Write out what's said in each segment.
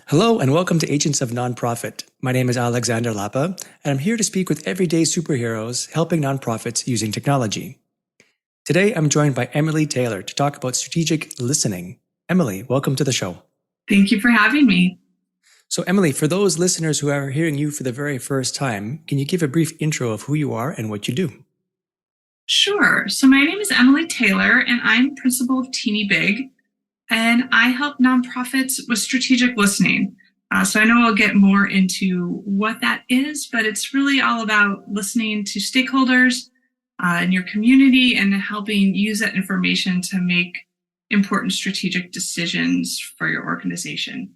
Hello and welcome to Agents of Nonprofit. My name is Alexander Lapa, and I'm here to speak with everyday superheroes helping nonprofits using technology. Today, I'm joined by Emily Taylor to talk about strategic listening. Emily, welcome to the show. Thank you for having me. So, Emily, for those listeners who are hearing you for the very first time, can you give a brief intro of who you are and what you do? Sure. So my name is Emily Taylor, and I'm principal of teenyBIG, and I help nonprofits with strategic listening. So I know I'll get more into what that is, but it's really all about listening to stakeholders in your community and helping use that information to make important strategic decisions for your organization.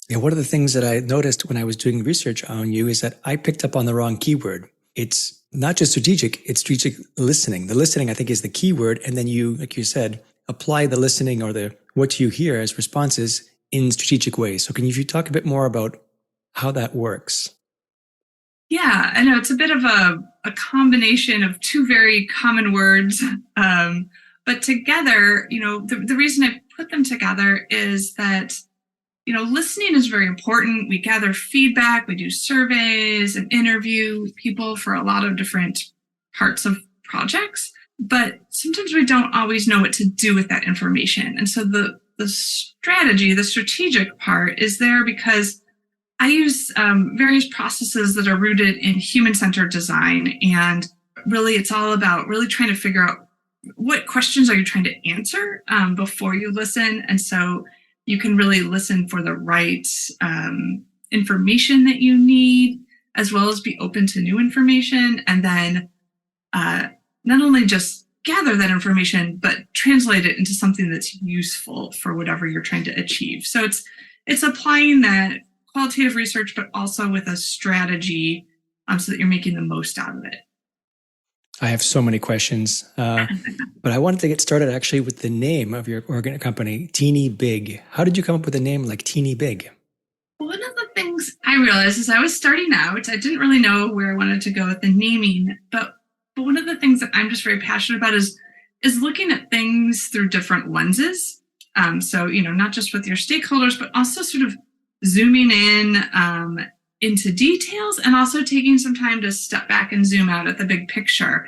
Yeah, one of the things that I noticed when I was doing research on you is that I picked up on the wrong keyword. It's not just strategic, it's strategic listening. The listening, I think, is the key word. And then you, like you said, apply the listening or the what you hear as responses in strategic ways. So can you talk a bit more about how that works? Yeah, I know it's a bit of a combination of two very common words. But together, the reason I put them together is that listening is very important. We gather feedback, we do surveys and interview people for a lot of different parts of projects, but sometimes we don't always know what to do with that information. And so the strategy, the strategic part is there because I use various processes that are rooted in human-centered design. And really, it's all about really trying to figure out what questions are you trying to answer before you listen. And so you can really listen for the right information that you need, as well as be open to new information. And then not only just gather that information, but translate it into something that's useful for whatever you're trying to achieve. So it's applying that qualitative research, but also with a strategy so that you're making the most out of it. I have so many questions, but I wanted to get started actually with the name of your organic company, teenyBIG. How did you come up with a name like teenyBIG? One of the things I realized as I was starting out, I didn't really know where I wanted to go with the naming, but one of the things that I'm just very passionate about is looking at things through different lenses. So, not just with your stakeholders, but also sort of zooming in into details and also taking some time to step back and zoom out at the big picture.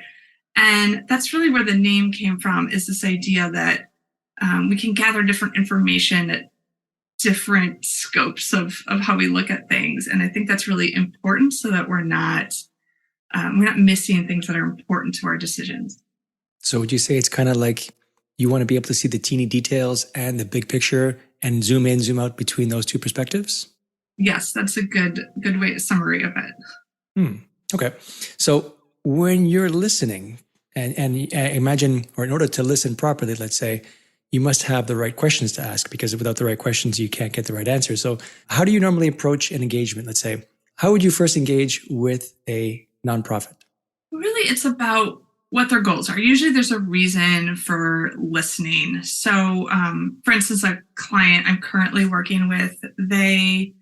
And that's really where the name came from, is this idea that we can gather different information at different scopes of how we look at things. And I think that's really important so that we're not missing things that are important to our decisions. So would you say it's kind of like you want to be able to see the teeny details and the big picture and zoom in, zoom out between those two perspectives? Yes, that's a good way to summary of it. Okay. So when you're listening, and I imagine, or in order to listen properly, let's say, you must have the right questions to ask, because without the right questions, you can't get the right answer. So how do you normally approach an engagement? Let's say, how would you first engage with a nonprofit? Really, it's about what their goals are. Usually there's a reason for listening. So for instance, a client I'm currently working with, they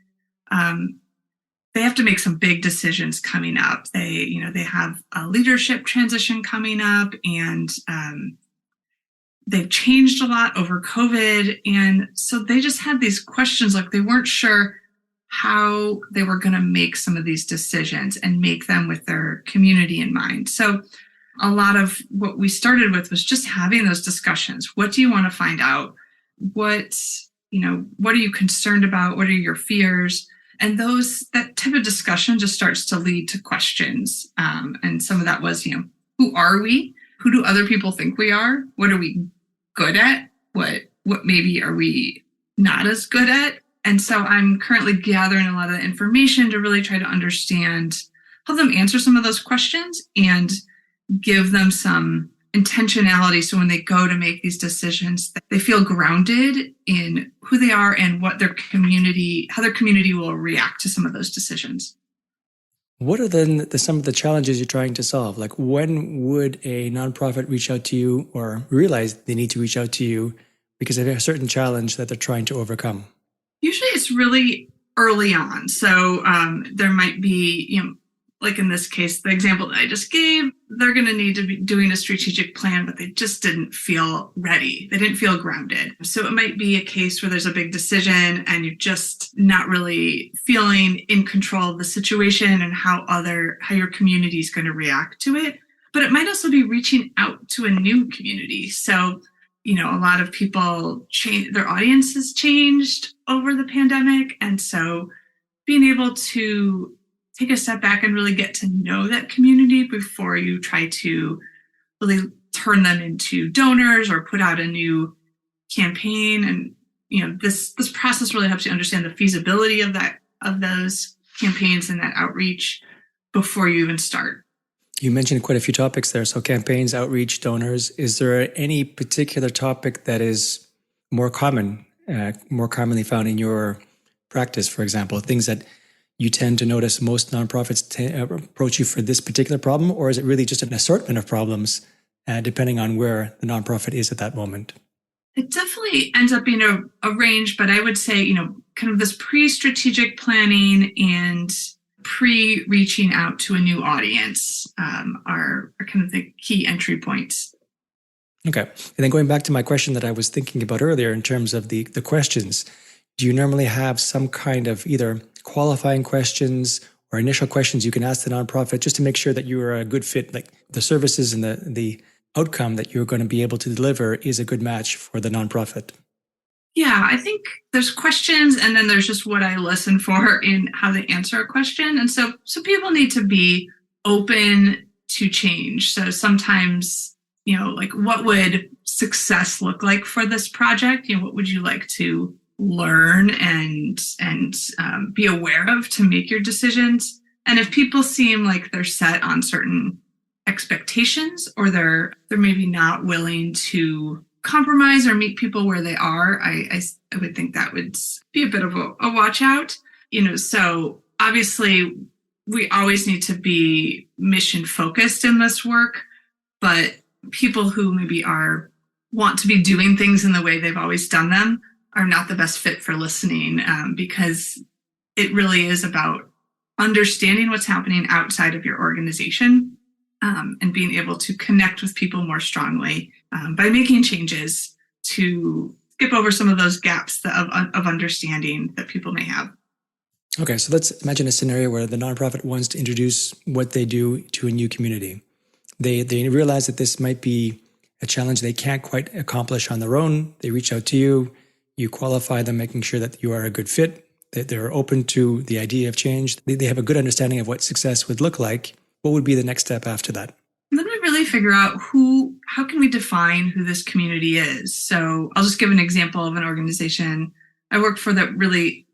have to make some big decisions coming up. They have a leadership transition coming up, and they've changed a lot over COVID. And so they just had these questions, like they weren't sure how they were going to make some of these decisions and make them with their community in mind. So a lot of what we started with was just having those discussions. What do you want to find out? What are you concerned about? What are your fears? And that type of discussion just starts to lead to questions. And some of that was, who are we? Who do other people think we are? What are we good at? What maybe are we not as good at? And so I'm currently gathering a lot of the information to really try to understand, help them answer some of those questions and give them some intentionality. So when they go to make these decisions, they feel grounded in who they are and what how their community will react to some of those decisions. What are then some of the challenges you're trying to solve? Like, when would a nonprofit reach out to you or realize they need to reach out to you because they have a certain challenge that they're trying to overcome? Usually it's really early on. So there might be, like in this case, the example that I just gave, they're going to need to be doing a strategic plan, but they just didn't feel ready. They didn't feel grounded. So it might be a case where there's a big decision and you're just not really feeling in control of the situation and how your community is going to react to it. But it might also be reaching out to a new community. So, a lot of people their audience has changed over the pandemic. And so being able to take a step back and really get to know that community before you try to really turn them into donors or put out a new campaign. And, this process really helps you understand the feasibility of those campaigns and that outreach before you even start. You mentioned quite a few topics there. So campaigns, outreach, donors. Is there any particular topic that is more commonly found in your practice, for example, things that you tend to notice most nonprofits approach you for this particular problem, or is it really just an assortment of problems depending on where the nonprofit is at that moment? It definitely ends up being a range, but I would say, kind of this pre-strategic planning and pre-reaching out to a new audience are kind of the key entry points. Okay. And then going back to my question that I was thinking about earlier in terms of the questions, do you normally have some kind of either qualifying questions or initial questions you can ask the nonprofit just to make sure that you are a good fit, like the services and the outcome that you're going to be able to deliver is a good match for the nonprofit? Yeah, I think there's questions and then there's just what I listen for in how they answer a question. And so people need to be open to change. So sometimes, like what would success look like for this project? What would you like to learn and be aware of to make your decisions? And if people seem like they're set on certain expectations or they're maybe not willing to compromise or meet people where they are, I would think that would be a bit of a watch out. So obviously we always need to be mission focused in this work, but people who maybe want to be doing things in the way they've always done them are not the best fit for listening, because it really is about understanding what's happening outside of your organization and being able to connect with people more strongly by making changes to skip over some of those gaps of understanding that people may have. Okay, so let's imagine a scenario where the nonprofit wants to introduce what they do to a new community. They realize that this might be a challenge they can't quite accomplish on their own. They reach out to you. You qualify them, making sure that you are a good fit, that they're open to the idea of change. They have a good understanding of what success would look like. What would be the next step after that? And then we really figure out how can we define who this community is? So I'll just give an example of an organization I worked for that really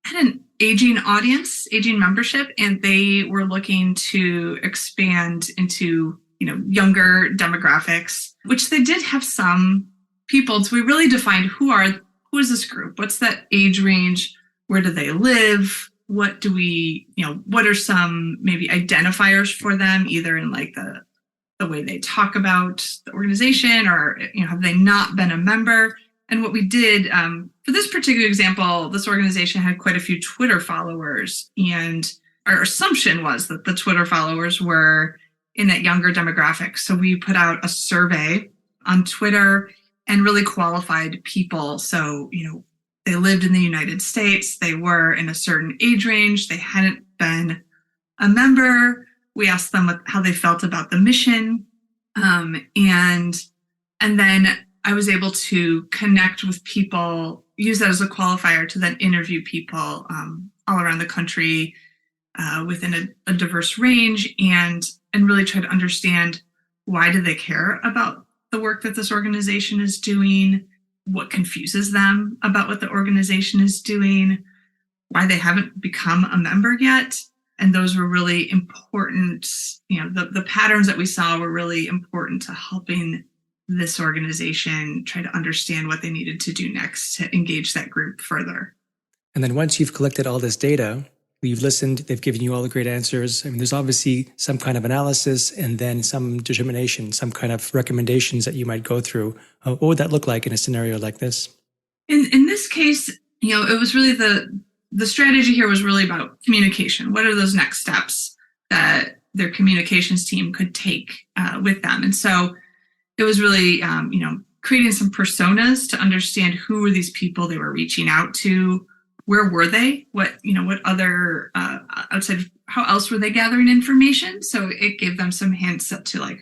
had an aging audience, aging membership, and they were looking to expand into, younger demographics, which they did have some people. So we really defined who is this group? What's that age range? Where do they live? What do we, what are some maybe identifiers for them, either in like the way they talk about the organization or, have they not been a member? And what we did for this particular example, this organization had quite a few Twitter followers. And our assumption was that the Twitter followers were in that younger demographic. So we put out a survey on Twitter and really qualified people. So, they lived in the United States. They were in a certain age range. They hadn't been a member. We asked them how they felt about the mission. And then I was able to connect with people, use that as a qualifier to then interview people all around the country within a diverse range and really try to understand why do they care about the work that this organization is doing, what confuses them about what the organization is doing, why they haven't become a member yet. And those were really important. The patterns that we saw were really important to helping this organization try to understand what they needed to do next to engage that group further. And then once you've collected all this data, you've listened, they've given you all the great answers. I mean, there's obviously some kind of analysis and then some determination, some kind of recommendations that you might go through. What would that look like in a scenario like this? In this case, it was really the strategy here was really about communication. What are those next steps that their communications team could take with them. And so it was really, creating some personas to understand who were these people they were reaching out to, where were they, what other outside, how else were they gathering information? So it gave them some hints to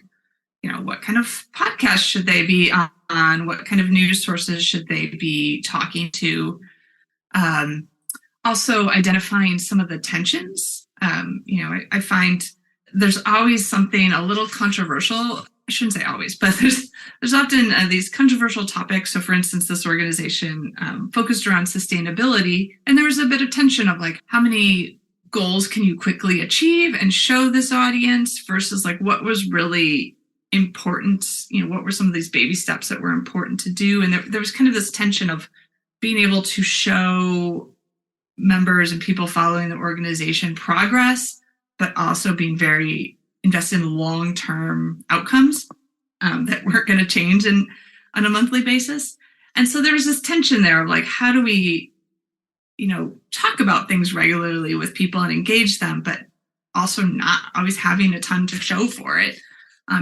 what kind of podcast should they be on, what kind of news sources should they be talking to. Also identifying some of the tensions. I find there's always something a little controversial. I shouldn't say always, but there's often these controversial topics. So for instance, this organization focused around sustainability, and there was a bit of tension of how many goals can you quickly achieve and show this audience versus what was really important, what were some of these baby steps that were important to do. And there was kind of this tension of being able to show members and people following the organization progress, but also being very invested in long-term outcomes that weren't going to change on a monthly basis. And so there was this tension there of how do we, talk about things regularly with people and engage them, but also not always having a ton to show for it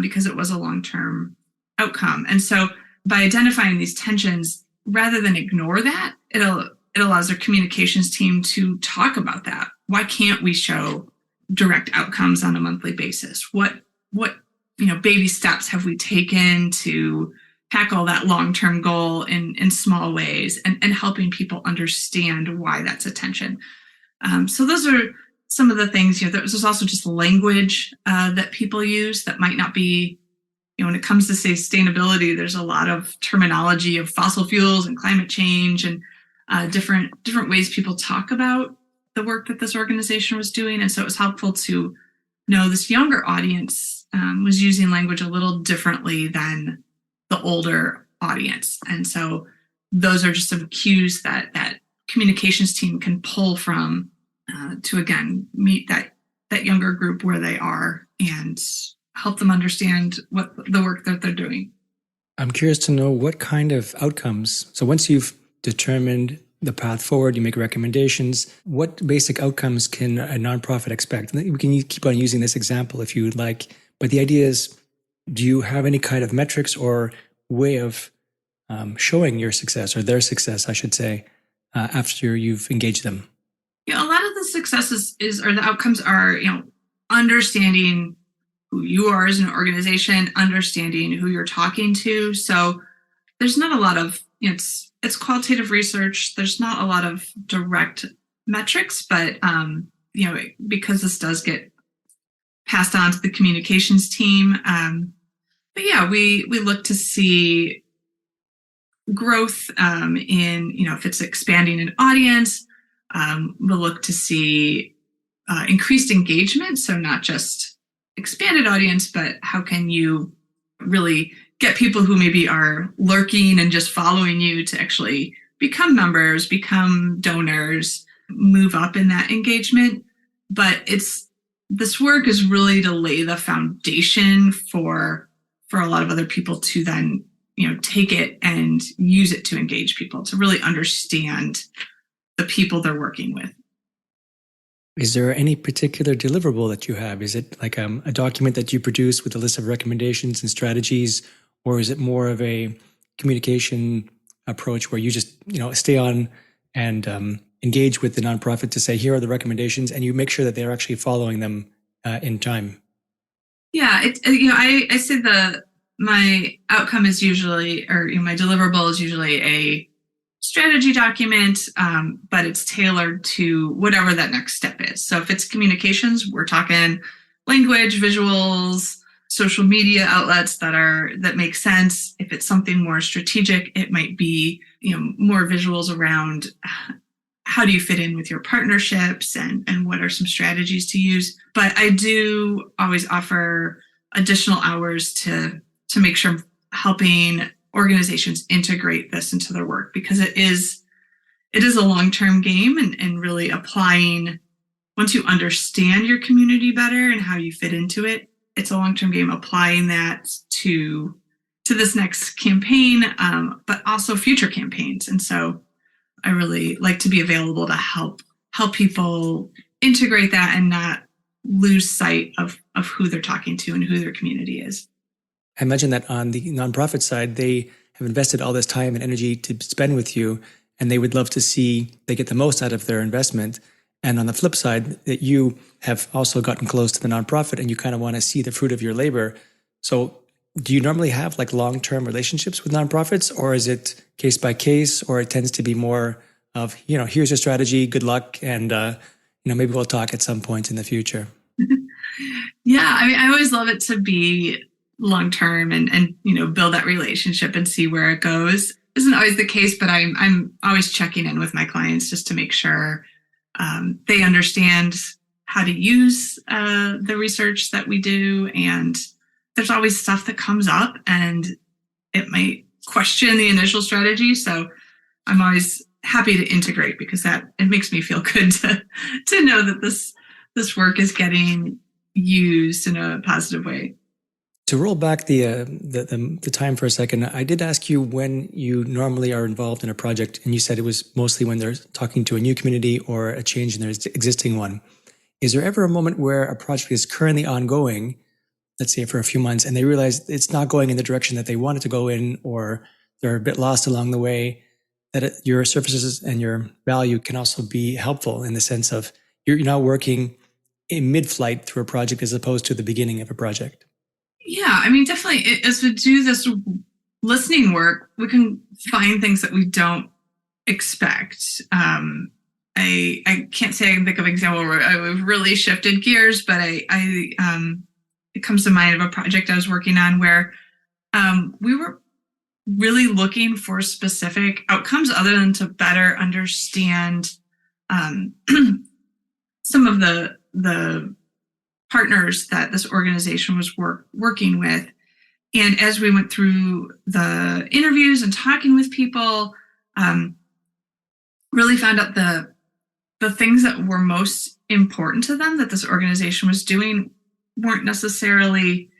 because it was a long-term outcome. And so by identifying these tensions, rather than ignore that, it allows their communications team to talk about that. Why can't we show direct outcomes on a monthly basis? What baby steps have we taken to tackle that long-term goal in small ways, and helping people understand why that's a tension. So those are some of the things. There's also just language that people use that might not be, when it comes to sustainability, there's a lot of terminology of fossil fuels and climate change and different ways people talk about the work that this organization was doing. And so it was helpful to know this younger audience was using language a little differently than the older audience. And so those are just some cues that communications team can pull from to, again, meet that younger group where they are and help them understand what the work that they're doing. I'm curious to know what kind of outcomes. So once you've determined the path forward, you make recommendations. What basic outcomes can a nonprofit expect? We can keep on using this example if you would like, but the idea is, do you have any kind of metrics or way of showing your success, or their success, I should say, after you've engaged them? A lot of the successes or the outcomes are, understanding who you are as an organization, understanding who you're talking to. So there's not a lot of, it's qualitative research. There's not a lot of direct metrics, but, because this does get passed on to the communications team. But yeah, we look to see growth in, if it's expanding an audience, we'll look to see increased engagement. So not just expanded audience, but how can you really get people who maybe are lurking and just following you to actually become members, become donors, move up in that engagement. But this work is really to lay the foundation for a lot of other people to then, take it and use it to engage people, to really understand the people they're working with. Is there any particular deliverable that you have? Is it like a document that you produce with a list of recommendations and strategies, or is it more of a communication approach where you just, stay on and engage with the nonprofit to say, here are the recommendations, and you make sure that they're actually following them in time? Yeah, I say my outcome is usually, or my deliverable is usually a strategy document, but it's tailored to whatever that next step is. So if it's communications, we're talking language, visuals, social media outlets that make sense. If it's something more strategic, it might be, more visuals around how do you fit in with your partnerships and what are some strategies to use. But I do always offer additional hours to make sure I'm helping organizations integrate this into their work, because it is a long-term game, and really applying, once you understand your community better and how you fit into it, it's a long-term game applying that to this next campaign, but also future campaigns. And so I really like to be available to help people integrate that and not lose sight of who they're talking to and who their community is. I imagine that on the nonprofit side, they have invested all this time and energy to spend with you, and they would love to see they get the most out of their investment. And on the flip side, that you have also gotten close to the nonprofit and you kind of want to see the fruit of your labor. So do you normally have like long-term relationships with nonprofits, or is it case by case, or it tends to be more of, here's your strategy, good luck, and, maybe we'll talk at some point in the future? Yeah, I mean, I always love it to be long-term and build that relationship and see where it goes. Isn't always the case, but I'm always checking in with my clients just to make sure they understand how to use the research that we do. And there's always stuff that comes up and it might question the initial strategy. So I'm always happy to integrate, because it makes me feel good to know that this work is getting used in a positive way. To roll back the time for a second, I did ask you when you normally are involved in a project, and you said it was mostly when they're talking to a new community or a change in their existing one. Is there ever a moment where a project is currently ongoing, let's say for a few months, and they realize it's not going in the direction that they wanted to go in, or they're a bit lost along the way, that your services and your value can also be helpful in the sense of you're now working in mid-flight through a project as opposed to the beginning of a project? Yeah, I mean, definitely, as we do this listening work, we can find things that we don't expect. I can't say I can think of an example where I've really shifted gears, but it comes to mind of a project I was working on where we were really looking for specific outcomes other than to better understand some of the partners that this organization was working with. And as we went through the interviews and talking with people, really found out the things that were most important to them that this organization was doing wasn't necessarily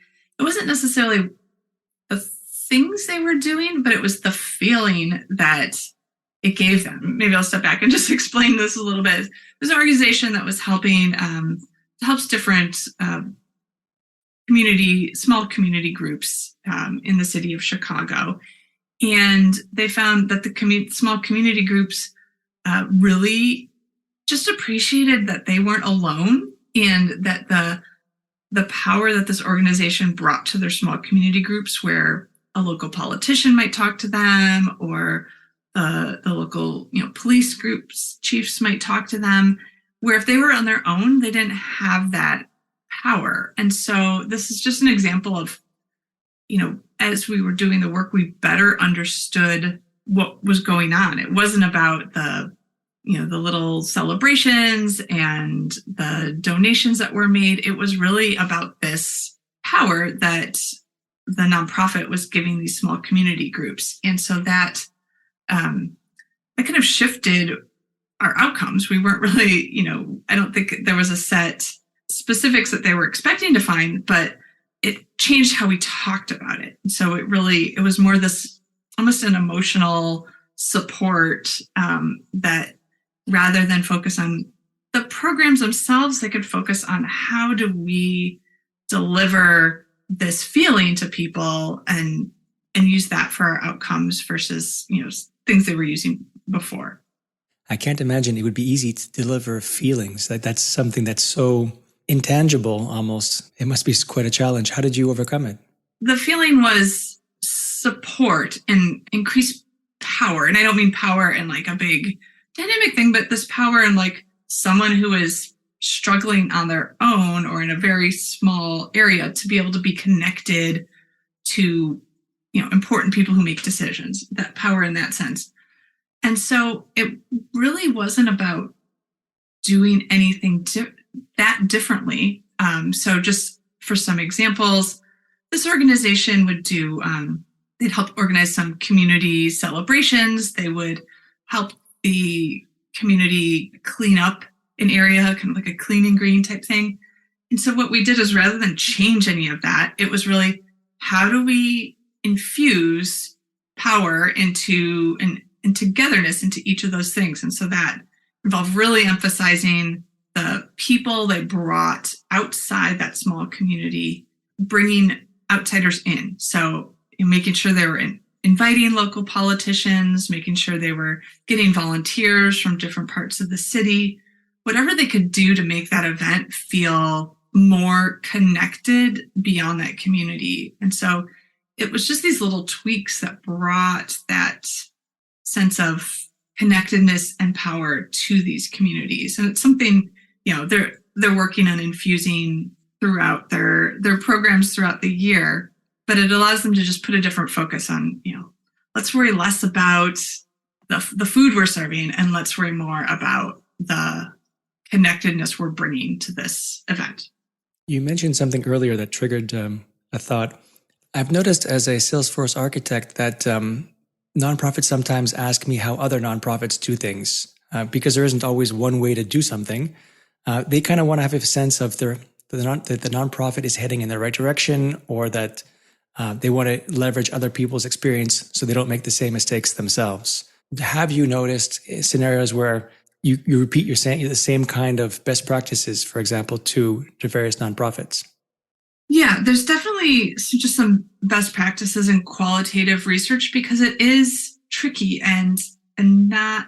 the things they were doing, but it was the feeling that it gave them. Maybe I'll step back and just explain this a little bit. There's an organization that was helps different small community groups in the city of Chicago. And they found that the small community groups really just appreciated that they weren't alone, and that the power that this organization brought to their small community groups, where a local politician might talk to them, or the local police groups, chiefs might talk to them, where if they were on their own, they didn't have that power. And so this is just an example of, as we were doing the work, we better understood what was going on. It wasn't about the little celebrations and the donations that were made. It was really about this power that the nonprofit was giving these small community groups. And so that kind of shifted our outcomes. We weren't really, I don't think there was a set specifics that they were expecting to find, but it changed how we talked about it. And so it was more this almost an emotional support that rather than focus on the programs themselves, they could focus on how do we deliver this feeling to people and use that for our outcomes versus, things they were using before. I can't imagine it would be easy to deliver feelings. That's something that's so intangible almost. It must be quite a challenge. How did you overcome it? The feeling was support and increased power. And I don't mean power in like a big dynamic thing, but this power in like someone who is struggling on their own or in a very small area to be able to be connected to, important people who make decisions, that power in that sense. And so it really wasn't about doing anything that differently. So just for some examples, this organization would do, they'd help organize some community celebrations. They would help the community clean up an area, kind of like a clean and green type thing. And so what we did is rather than change any of that, it was really, how do we infuse power and togetherness into each of those things? And so that involved really emphasizing the people they brought outside that small community, bringing outsiders in. So making sure they were inviting local politicians, making sure they were getting volunteers from different parts of the city, whatever they could do to make that event feel more connected beyond that community. And so it was just these little tweaks that brought that sense of connectedness and power to these communities. And it's something, they're working on infusing throughout their programs throughout the year, but it allows them to just put a different focus on, let's worry less about the food we're serving and let's worry more about the connectedness we're bringing to this event. You mentioned something earlier that triggered a thought. I've noticed as a Salesforce architect that nonprofits sometimes ask me how other nonprofits do things because there isn't always one way to do something. They kind of want to have a sense of that the nonprofit is heading in the right direction, or that they want to leverage other people's experience so they don't make the same mistakes themselves. Have you noticed scenarios where you repeat the same kind of best practices, for example, to various nonprofits? Yeah, there's definitely just some best practices in qualitative research because it is tricky and not,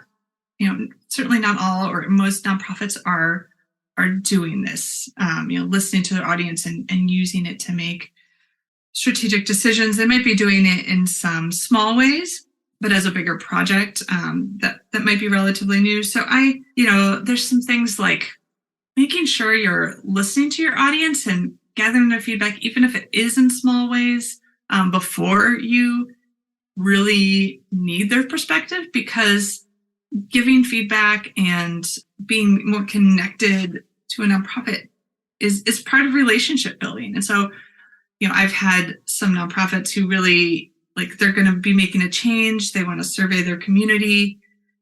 certainly not all or most nonprofits are doing this, listening to their audience and using it to make strategic decisions. They might be doing it in some small ways, but as a bigger project, that might be relatively new. So there's some things like making sure you're listening to your audience and gathering their feedback, even if it is in small ways, before you really need their perspective, because giving feedback and being more connected to a nonprofit is part of relationship building. And so, I've had some nonprofits who really they're going to be making a change. They want to survey their community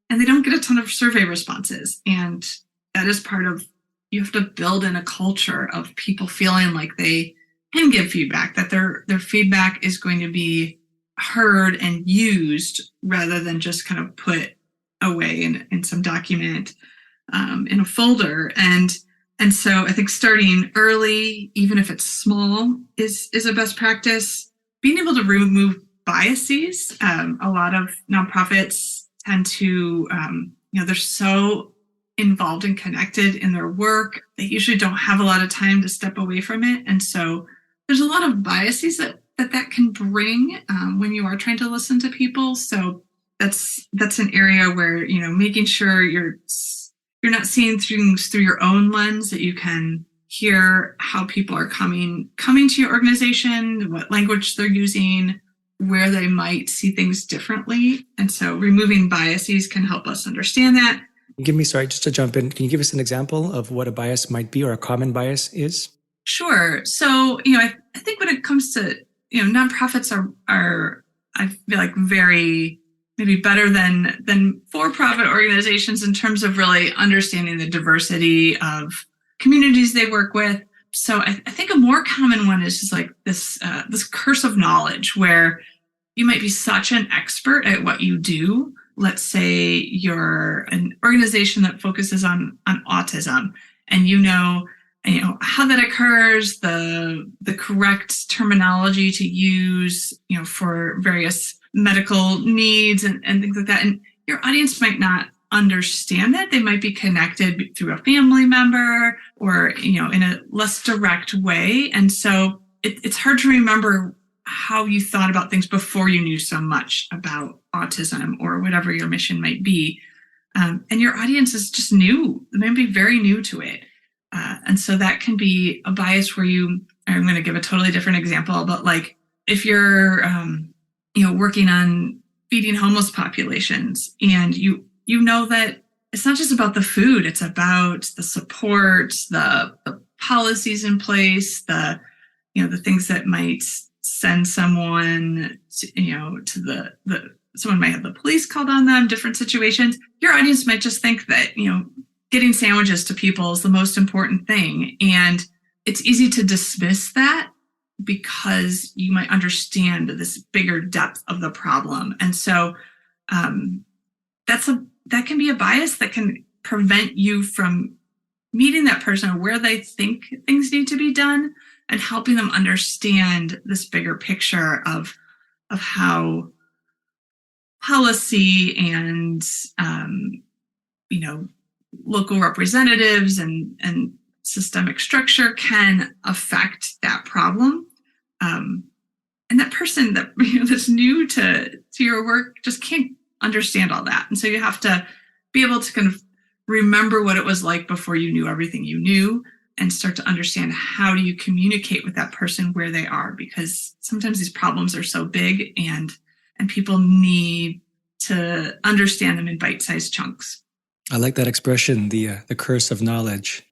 and they don't get a ton of survey responses. And that is part of, you have to build in a culture of people feeling like they can give feedback, that their feedback is going to be heard and used rather than just kind of put away in some document in a folder. And so I think starting early, even if it's small, is a best practice. Being able to remove biases. A lot of nonprofits tend to, they're so involved and connected in their work. They usually don't have a lot of time to step away from it. And so there's a lot of biases that can bring when you are trying to listen to people. So that's an area where, making sure you're not seeing things through your own lens, that you can hear how people are coming to your organization, what language they're using, where they might see things differently. And so removing biases can help us understand that. Just to jump in, can you give us an example of what a bias might be or a common bias is? Sure. So, I think when it comes to, nonprofits are I feel like very maybe better than for-profit organizations in terms of really understanding the diversity of communities they work with. So I think a more common one is just like this curse of knowledge, where you might be such an expert at what you do. Let's say you're an organization that focuses on autism, and how that occurs, the correct terminology to use, for various medical needs and things like that. And your audience might not understand that. They might be connected through a family member or, in a less direct way. And so it's hard to remember how you thought about things before you knew so much about autism or whatever your mission might be. And your audience is just new. They might be very new to it. And so that can be a bias where I'm going to give a totally different example, but like if you're, working on feeding homeless populations, and you know that it's not just about the food, it's about the support, the policies in place, the things that might send someone to someone might have the police called on them, different situations. Your audience might just think that, getting sandwiches to people is the most important thing. And it's easy to dismiss that because you might understand this bigger depth of the problem. And so that can be a bias that can prevent you from meeting that person where they think things need to be done and helping them understand this bigger picture of how policy and you know, local representatives and systemic structure can affect that problem. And that person that that's new to your work just can't understand all that. And so you have to be able to kind of remember what it was like before you knew everything you knew and start to understand how do you communicate with that person where they are, because sometimes these problems are so big and people need to understand them in bite-sized chunks. I like that expression, the curse of knowledge.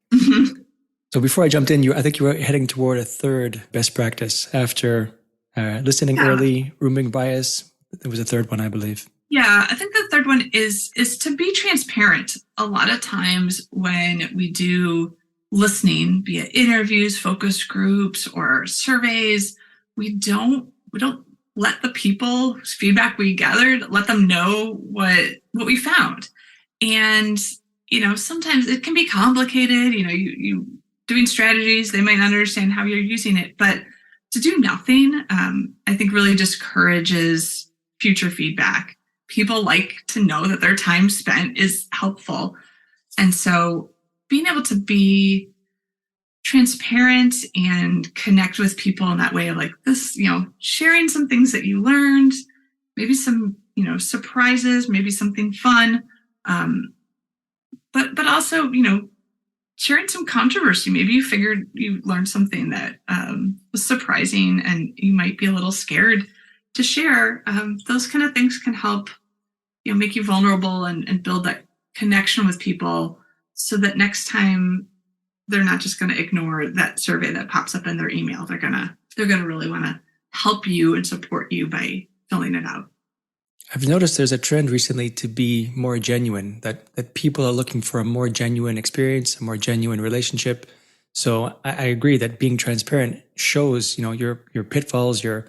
So before I jumped in, I think you were heading toward a third best practice after listening early, removing bias. There was a third one, I believe. Yeah, I think the third one is to be transparent. A lot of times when we do listening, be it interviews, focus groups, or surveys, we don't let the people whose feedback we gathered, let them know what we found. And, sometimes it can be complicated. You doing strategies, they might not understand how you're using it, but to do nothing, I think really discourages future feedback. People like to know that their time spent is helpful. And so being able to be transparent and connect with people in that way of like this, sharing some things that you learned, maybe some, surprises, maybe something fun. But also, sharing some controversy. Maybe you figured you learned something that was surprising and you might be a little scared to share. Those kind of things can help, make you vulnerable and build that connection with people so that next time they're not just going to ignore that survey that pops up in their email. They're going to really want to help you and support you by filling it out. I've noticed there's a trend recently to be more genuine, that people are looking for a more genuine experience, a more genuine relationship. So I agree that being transparent shows, your pitfalls, your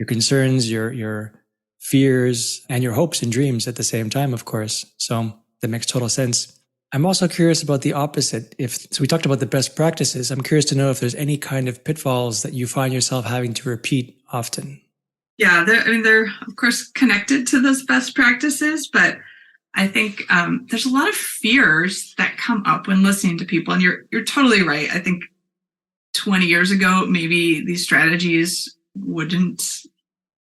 concerns, your fears, and your hopes and dreams at the same time, of course. So that makes total sense. I'm also curious about the opposite. So we talked about the best practices. I'm curious to know if there's any kind of pitfalls that you find yourself having to repeat often. Yeah, they're of course connected to those best practices, but I think there's a lot of fears that come up when listening to people, and you're totally right. I think 20 years ago, maybe these strategies wouldn't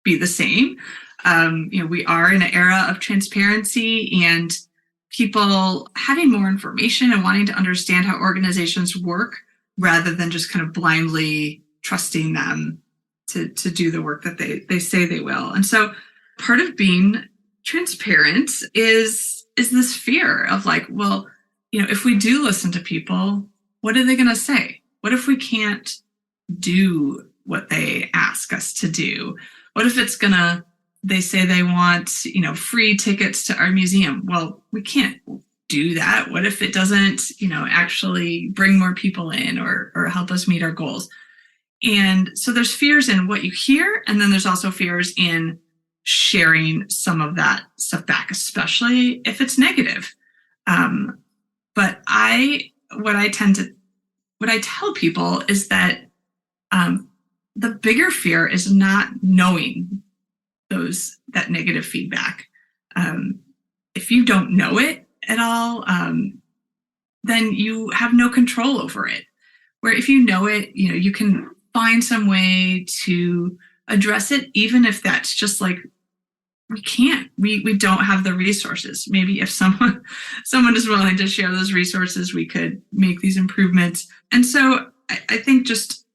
be the same. We are in an era of transparency and people having more information and wanting to understand how organizations work rather than just kind of blindly trusting them to do the work that they say they will. And so part of being transparent is this fear of like, well, if we do listen to people, what are they going to say? What if we can't do what they ask us to do? What if they say they want, free tickets to our museum? Well, we can't do that. What if it doesn't, actually bring more people in or help us meet our goals? And so there's fears in what you hear, and then there's also fears in sharing some of that stuff back, especially if it's negative. But what I tell people is that the bigger fear is not knowing that negative feedback. If you don't know it at all, then you have no control over it. Where if you know it, you can find some way to address it, even if that's just like, we don't have the resources. Maybe if someone is willing to share those resources, we could make these improvements. And so I think just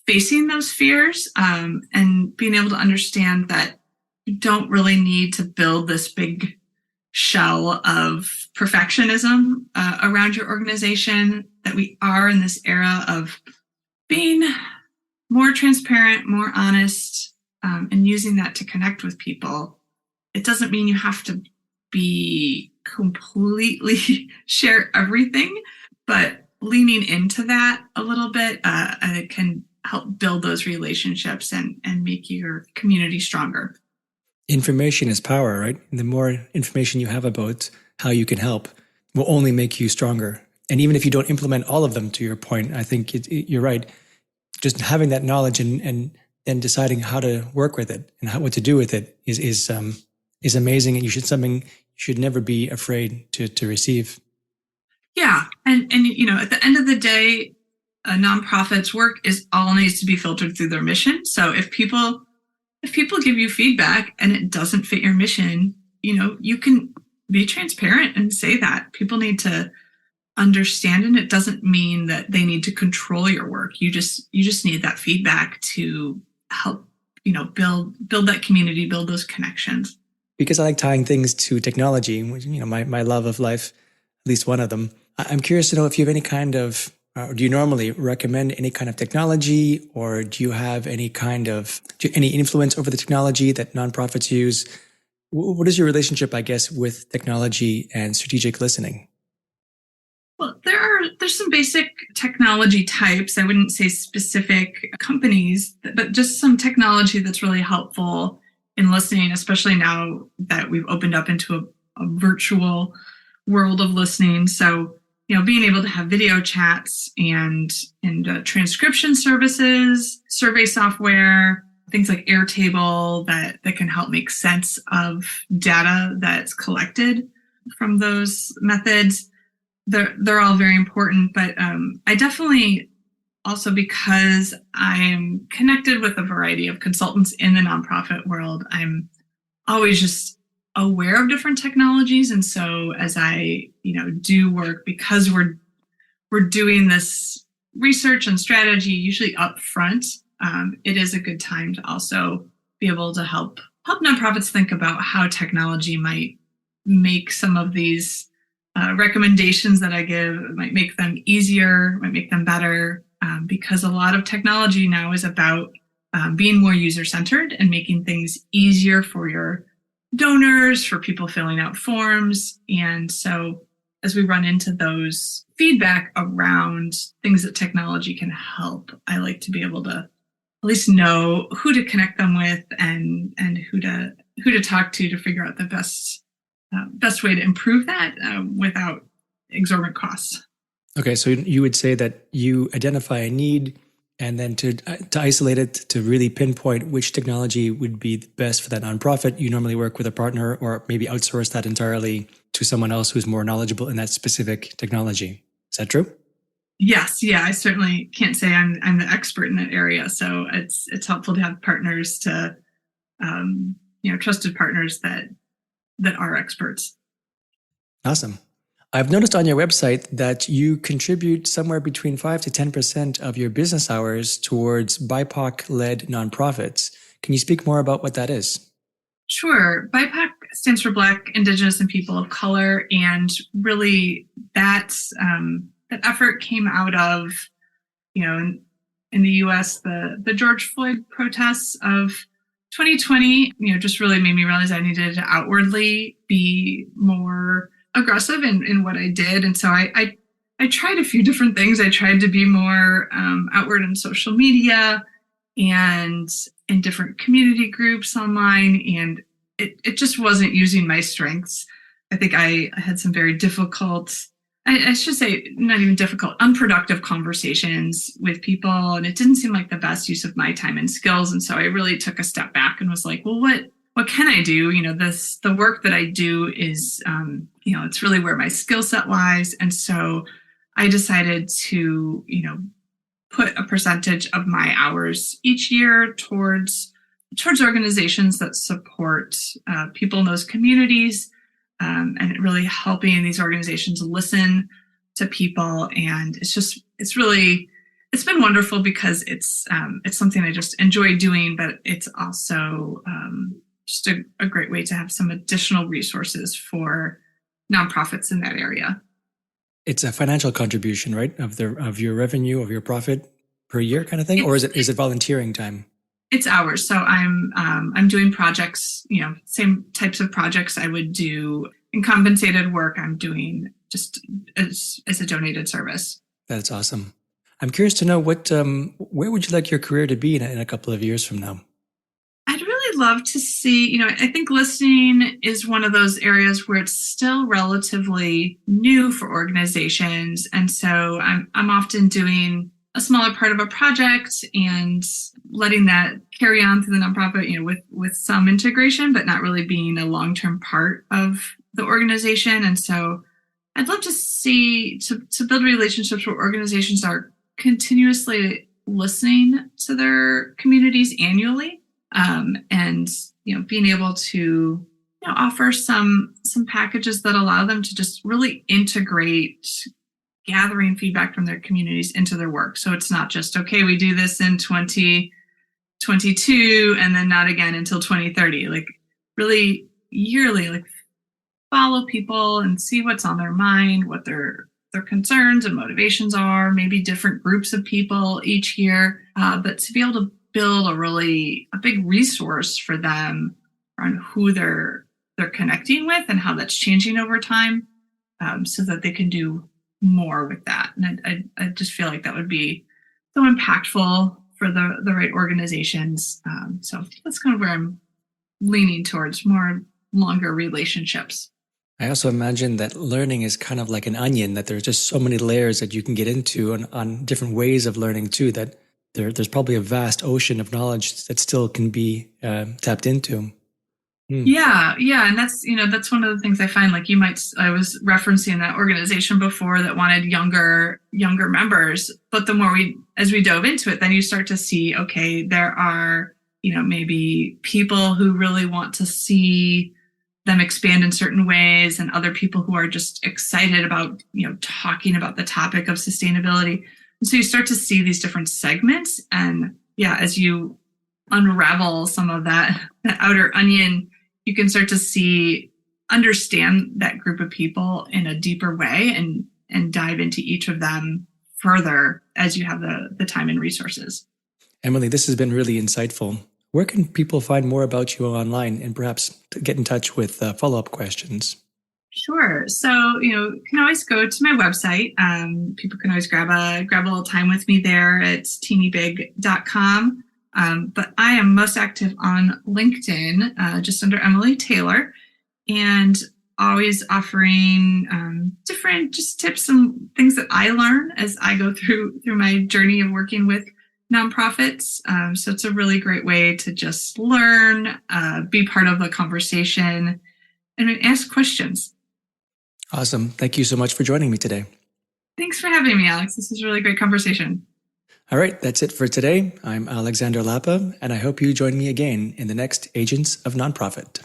facing those fears and being able to understand that you don't really need to build this big shell of perfectionism around your organization, that we are in this era of being more transparent, more honest, and using that to connect with people. It doesn't mean you have to be completely share everything, but leaning into that a little bit can help build those relationships and make your community stronger. Information is power, right? The more information you have about how you can help will only make you stronger. And even if you don't implement all of them, to your point, I think you're right. Just having that knowledge and then deciding how to work with it and what to do with it is amazing. And you should never be afraid to receive. Yeah. And at the end of the day, a nonprofit's work is all needs to be filtered through their mission. So if people give you feedback and it doesn't fit your mission, you can be transparent and say that. People need to understand, and it doesn't mean that they need to control your work. You just need that feedback to help, build that community, build those connections. Because I like tying things to technology, which, my love of life, at least one of them. I'm curious to know if you have any kind of, do you normally recommend any kind of technology, or do you have any influence over the technology that nonprofits use? What is your relationship, I guess, with technology and strategic listening? Well, there's some basic technology types. I wouldn't say specific companies, but just some technology that's really helpful in listening, especially now that we've opened up into a virtual world of listening. So, being able to have video chats and transcription services, survey software, things like Airtable that can help make sense of data that's collected from those methods. They're all very important, but I definitely also, because I'm connected with a variety of consultants in the nonprofit world, I'm always just aware of different technologies. And so as I, do work, because we're doing this research and strategy usually up front, it is a good time to also be able to help nonprofits think about how technology might make some of these recommendations that I give, might make them easier, might make them better, because a lot of technology now is about being more user-centered and making things easier for your donors, for people filling out forms. And so as we run into those feedback around things that technology can help, I like to be able to at least know who to connect them with and who to talk to figure out the best way to improve that without exorbitant costs. Okay, so you would say that you identify a need, and then to isolate it, to really pinpoint which technology would be the best for that nonprofit, you normally work with a partner or maybe outsource that entirely to someone else who's more knowledgeable in that specific technology. Is that true? Yes, yeah. I certainly can't say I'm the expert in that area, so it's helpful to have partners trusted partners that are experts. Awesome. I've noticed on your website that you contribute somewhere between 5 to 10% of your business hours towards BIPOC-led nonprofits. Can you speak more about what that is? Sure. BIPOC stands for Black, Indigenous, and People of Color. And really that effort came out of, in the U.S., the George Floyd protests of 2020, just really made me realize I needed to outwardly be more aggressive in what I did. And so I tried a few different things. I tried to be more outward in social media and in different community groups online. And it just wasn't using my strengths. I think I had some very difficult, I should say not even difficult, unproductive conversations with people. And it didn't seem like the best use of my time and skills. And so I really took a step back and was like, well, what can I do? The work that I do is, it's really where my skill set lies. And so I decided to, put a percentage of my hours each year towards organizations that support people in those communities, and really helping these organizations listen to people. And it's been wonderful because it's something I just enjoy doing, but it's also just a great way to have some additional resources for nonprofits in that area. It's a financial contribution, right? Of your revenue, of your profit per year kind of thing? Or is it volunteering time? It's hours. So I'm doing projects, same types of projects I would do in compensated work. I'm doing just as a donated service. That's awesome. I'm curious to know where would you like your career to be in a couple of years from now? I'd really would love to see, I think listening is one of those areas where it's still relatively new for organizations. And so I'm often doing a smaller part of a project and letting that carry on through the nonprofit, with some integration, but not really being a long-term part of the organization. And so I'd love to see to build relationships where organizations are continuously listening to their communities annually, and being able to offer some packages that allow them to just really integrate gathering feedback from their communities into their work. So it's not just, okay, we do this in 2022 and then not again until 2030. Like really yearly, like follow people and see what's on their mind, what their concerns and motivations are, maybe different groups of people each year, but to be able to build a big resource for them on who they're connecting with and how that's changing over time, so that they can do more with that. And I just feel like that would be so impactful for the right organizations. So that's kind of where I'm leaning towards, more longer relationships. I also imagine that learning is kind of like an onion, that there's just so many layers that you can get into on different ways of learning too, that there's probably a vast ocean of knowledge that still can be tapped into. Yeah. And that's one of the things I find. Like I was referencing that organization before that wanted younger members, but the more as we dove into it, then you start to see, okay, there are, maybe people who really want to see them expand in certain ways, and other people who are just excited about, talking about the topic of sustainability. And so you start to see these different segments, and as you unravel some of that outer onion, you can start to understand that group of people in a deeper way and dive into each of them further as you have the time and resources. Emily, this has been really insightful. Where can people find more about you online and perhaps get in touch with follow-up questions? Sure. So, can always go to my website. People can always grab a little time with me there at teenyBIG.com. But I am most active on LinkedIn, just under Emily Taylor, and always offering different just tips and things that I learn as I go through my journey of working with nonprofits. So it's a really great way to just learn, be part of the conversation, and ask questions. Awesome. Thank you so much for joining me today. Thanks for having me, Alex. This was a really great conversation. All right, that's it for today. I'm Alexander Lapa, and I hope you join me again in the next Agents of Nonprofit.